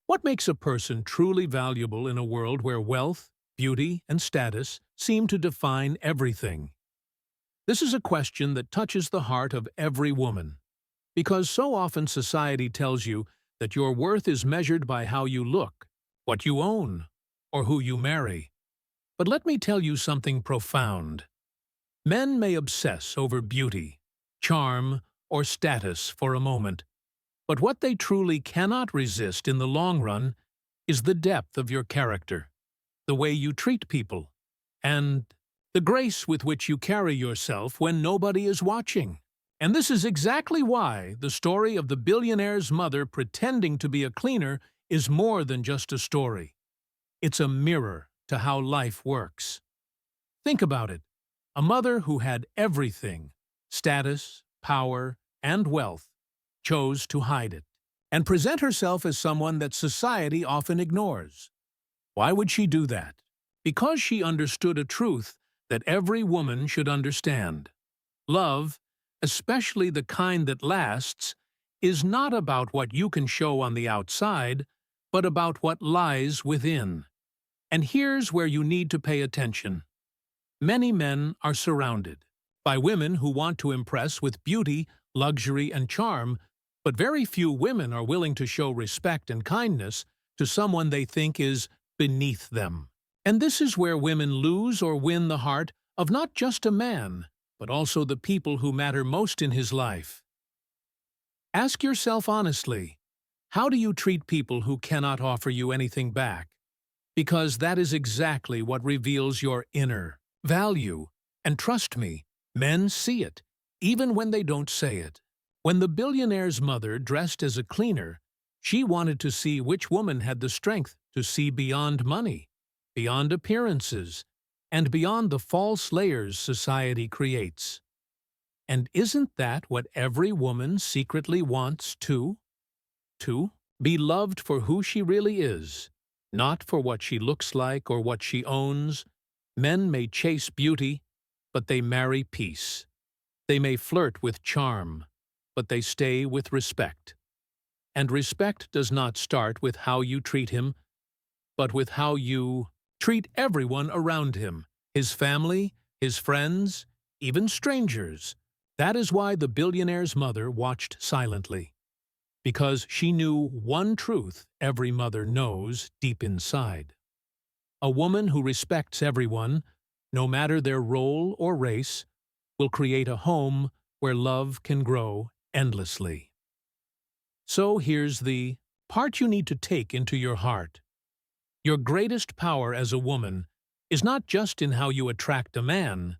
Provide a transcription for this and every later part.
What makes a person truly valuable in a world where wealth, beauty, and status seem to define everything? This is a question that touches the heart of every woman, because so often society tells you that your worth is measured by how you look, what you own, or who you marry. But let me tell you something profound. Men may obsess over beauty, charm, or status for a moment, but what they truly cannot resist in the long run is the depth of your character, the way you treat people, and the grace with which you carry yourself when nobody is watching. And this is exactly why the story of the billionaire's mother pretending to be a cleaner is more than just a story. It's a mirror to how life works. Think about it. A mother who had everything, status, power, and wealth, chose to hide it and present herself as someone that society often ignores. Why would she do that? Because she understood a truth that every woman should understand. Love, especially the kind that lasts, is not about what you can show on the outside, but about what lies within. And here's where you need to pay attention. Many men are surrounded by women who want to impress with beauty, luxury, and charm, but very few women are willing to show respect and kindness to someone they think is beneath them. And this is where women lose or win the heart of not just a man, but also the people who matter most in his life. Ask yourself honestly, how do you treat people who cannot offer you anything back? Because that is exactly what reveals your inner value. And trust me, men see it, even when they don't say it. When the billionaire's mother dressed as a cleaner, she wanted to see which woman had the strength to see beyond money, beyond appearances, and beyond the false layers society creates. And isn't that what every woman secretly wants too? To be loved for who she really is, not for what she looks like or what she owns. Men may chase beauty, but they marry peace. They may flirt with charm, but they stay with respect. And respect does not start with how you treat him, but with how you treat everyone around him, his family, his friends, even strangers. That is why the billionaire's mother watched silently, because she knew one truth every mother knows deep inside. A woman who respects everyone, no matter their role or race, will create a home where love can grow endlessly. So here's the part you need to take into your heart. Your greatest power as a woman is not just in how you attract a man,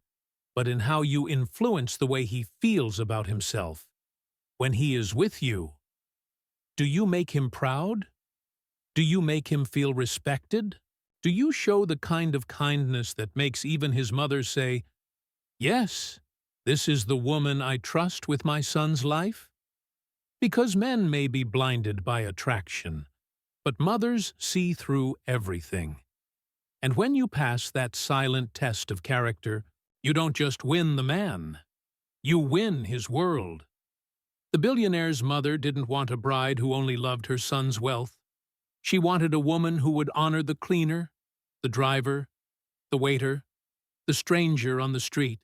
but in how you influence the way he feels about himself. When he is with you, do you make him proud? Do you make him feel respected? Do you show the kind of kindness that makes even his mother say, "Yes, this is the woman I trust with my son's life"? Because men may be blinded by attraction, but mothers see through everything. And when you pass that silent test of character, you don't just win the man, you win his world. The billionaire's mother didn't want a bride who only loved her son's wealth. She wanted a woman who would honor the cleaner, the driver, the waiter, the stranger on the street.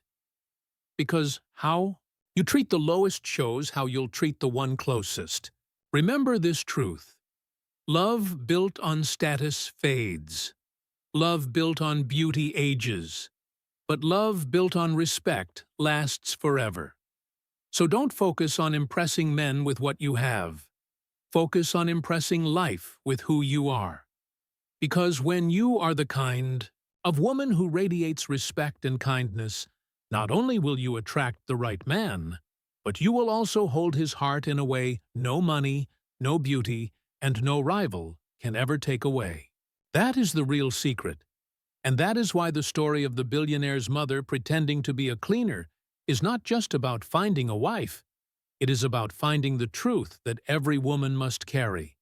Because how you treat the lowest shows how you'll treat the one closest. Remember this truth. Love built on status fades. Love built on beauty ages. But love built on respect lasts forever. So don't focus on impressing men with what you have. Focus on impressing life with who you are. Because when you are the kind of woman who radiates respect and kindness, not only will you attract the right man, but you will also hold his heart in a way no money, no beauty, and no rival can ever take away. That is the real secret. And that is why the story of the billionaire's mother pretending to be a cleaner is not just about finding a wife. It is about finding the truth that every woman must carry.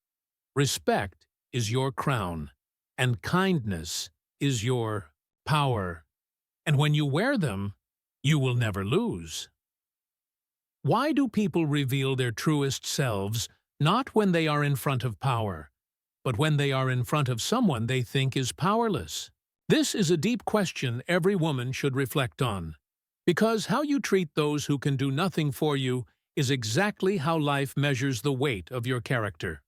Respect is your crown, and kindness is your power. And when you wear them, you will never lose. Why do people reveal their truest selves not when they are in front of power, but when they are in front of someone they think is powerless? This is a deep question every woman should reflect on, because how you treat those who can do nothing for you is exactly how life measures the weight of your character.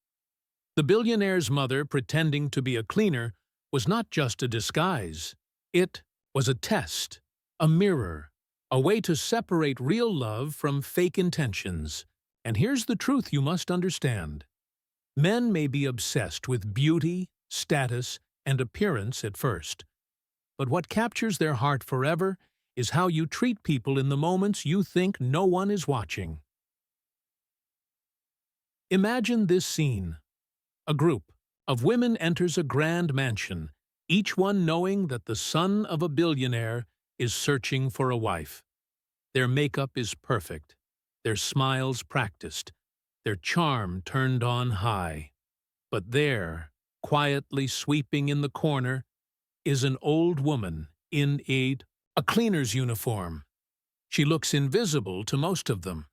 The billionaire's mother pretending to be a cleaner was not just a disguise. It was a test, a mirror, a way to separate real love from fake intentions. And here's the truth you must understand. Men may be obsessed with beauty, status, and appearance at first, but what captures their heart forever is how you treat people in the moments you think no one is watching. Imagine this scene. A group of women enters a grand mansion, each one knowing that the son of a billionaire is searching for a wife. Their makeup is perfect, their smiles practiced, their charm turned on high. But there, quietly sweeping in the corner, is an old woman in a cleaner's uniform. She looks invisible to most of them.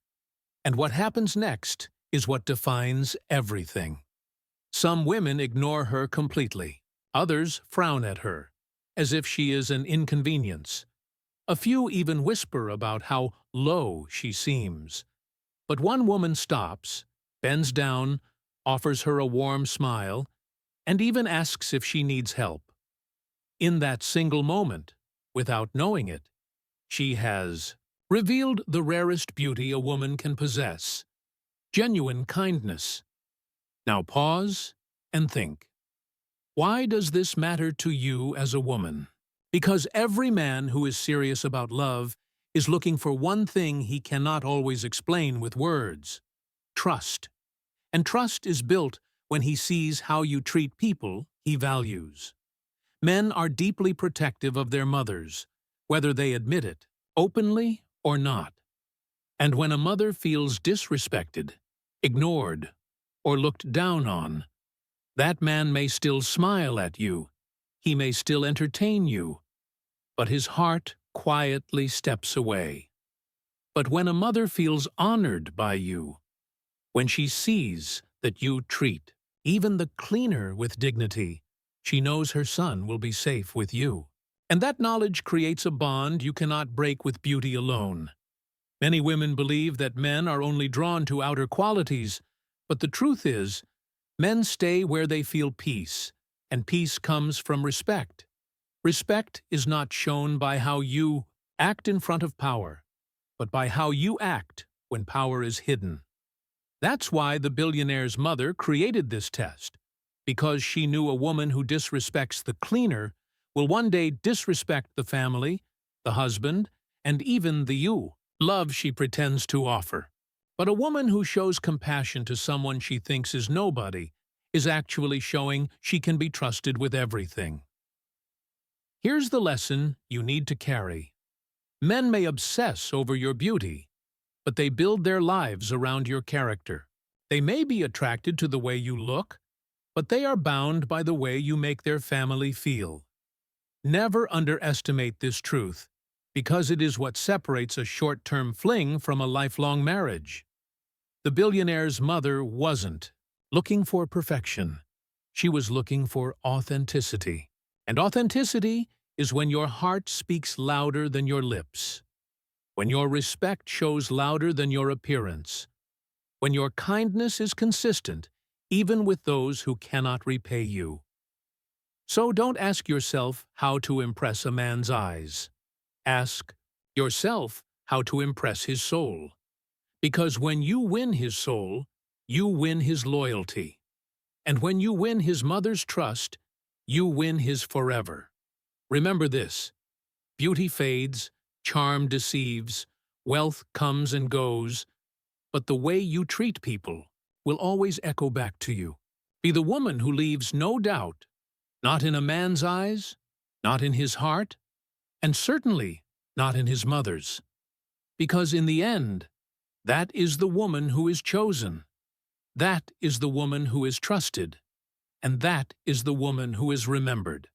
And what happens next is what defines everything. Some women ignore her completely. Others frown at her, as if she is an inconvenience. A few even whisper about how low she seems. But one woman stops, bends down, offers her a warm smile, and even asks if she needs help. In that single moment, without knowing it, she has revealed the rarest beauty a woman can possess: genuine kindness. Now pause and think. Why does this matter to you as a woman? Because every man who is serious about love is looking for one thing he cannot always explain with words: trust. And trust is built when he sees how you treat people he values. Men are deeply protective of their mothers, whether they admit it, openly or not. And when a mother feels disrespected, ignored, or looked down on, that man may still smile at you, he may still entertain you, but his heart quietly steps away. But when a mother feels honored by you, when she sees that you treat even the cleaner with dignity, she knows her son will be safe with you. And that knowledge creates a bond you cannot break with beauty alone. Many women believe that men are only drawn to outer qualities, but the truth is, men stay where they feel peace, and peace comes from respect. Respect is not shown by how you act in front of power, but by how you act when power is hidden. That's why the billionaire's mother created this test, because she knew a woman who disrespects the cleaner will one day disrespect the family, the husband, and even the love she pretends to offer. But a woman who shows compassion to someone she thinks is nobody is actually showing she can be trusted with everything. Here's the lesson you need to carry. Men may obsess over your beauty, but they build their lives around your character. They may be attracted to the way you look, but they are bound by the way you make their family feel. Never underestimate this truth, because it is what separates a short-term fling from a lifelong marriage. The billionaire's mother wasn't looking for perfection. She was looking for authenticity. And authenticity is when your heart speaks louder than your lips, when your respect shows louder than your appearance, when your kindness is consistent, even with those who cannot repay you. So don't ask yourself how to impress a man's eyes. Ask yourself how to impress his soul. Because when you win his soul, you win his loyalty. And when you win his mother's trust, you win his forever. Remember this: beauty fades, charm deceives, wealth comes and goes, but the way you treat people will always echo back to you. Be the woman who leaves no doubt, not in a man's eyes, not in his heart, and certainly not in his mother's. Because in the end, that is the woman who is chosen. That is the woman who is trusted. And that is the woman who is remembered.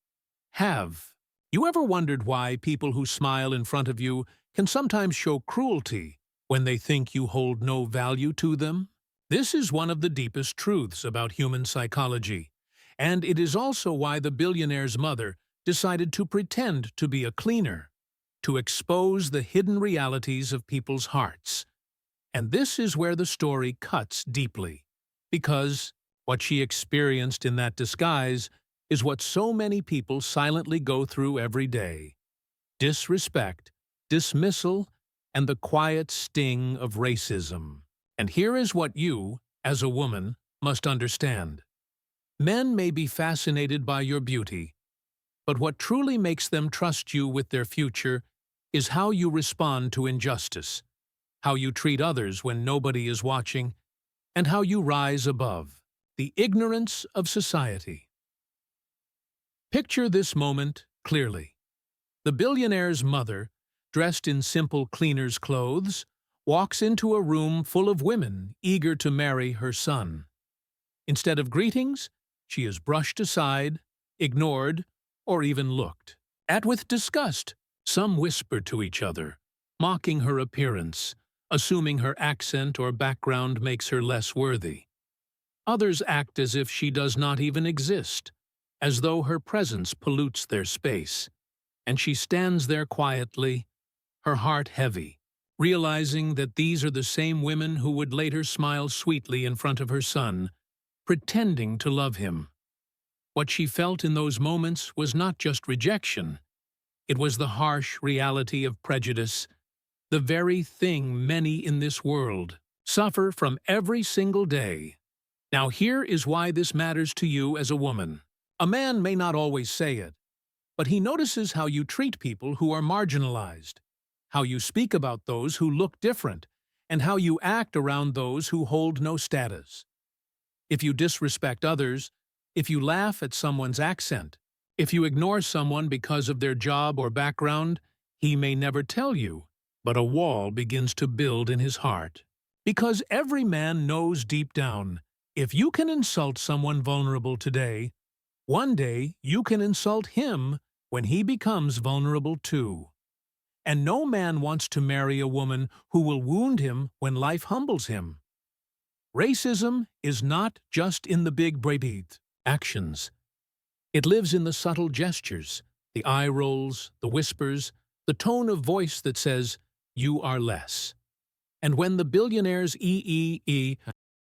Have you ever wondered why people who smile in front of you can sometimes show cruelty when they think you hold no value to them? This is one of the deepest truths about human psychology. And it is also why the billionaire's mother decided to pretend to be a cleaner, to expose the hidden realities of people's hearts. And this is where the story cuts deeply, because what she experienced in that disguise is what so many people silently go through every day: disrespect, dismissal, and the quiet sting of racism. And here is what you, as a woman, must understand. Men may be fascinated by your beauty, but what truly makes them trust you with their future is how you respond to injustice, how you treat others when nobody is watching, and how you rise above the ignorance of society. Picture this moment clearly. The billionaire's mother, dressed in simple cleaner's clothes, walks into a room full of women eager to marry her son. Instead of greetings, she is brushed aside, ignored, or even looked at with disgust. Some whisper to each other, mocking her appearance, assuming her accent or background makes her less worthy. Others act as if she does not even exist, as though her presence pollutes their space. And she stands there quietly, her heart heavy, realizing that these are the same women who would later smile sweetly in front of her son, pretending to love him. What she felt in those moments was not just rejection. It was the harsh reality of prejudice, the very thing many in this world suffer from every single day. Now here is why this matters to you as a woman. A man may not always say it, but he notices how you treat people who are marginalized, how you speak about those who look different, and how you act around those who hold no status. If you disrespect others, if you laugh at someone's accent, if you ignore someone because of their job or background, he may never tell you, but a wall begins to build in his heart. Because every man knows deep down, if you can insult someone vulnerable today, one day you can insult him when he becomes vulnerable too. And no man wants to marry a woman who will wound him when life humbles him. Racism is not just in the big brained actions. It lives in the subtle gestures, the eye rolls, the whispers, the tone of voice that says, "You are less." And when the billionaire's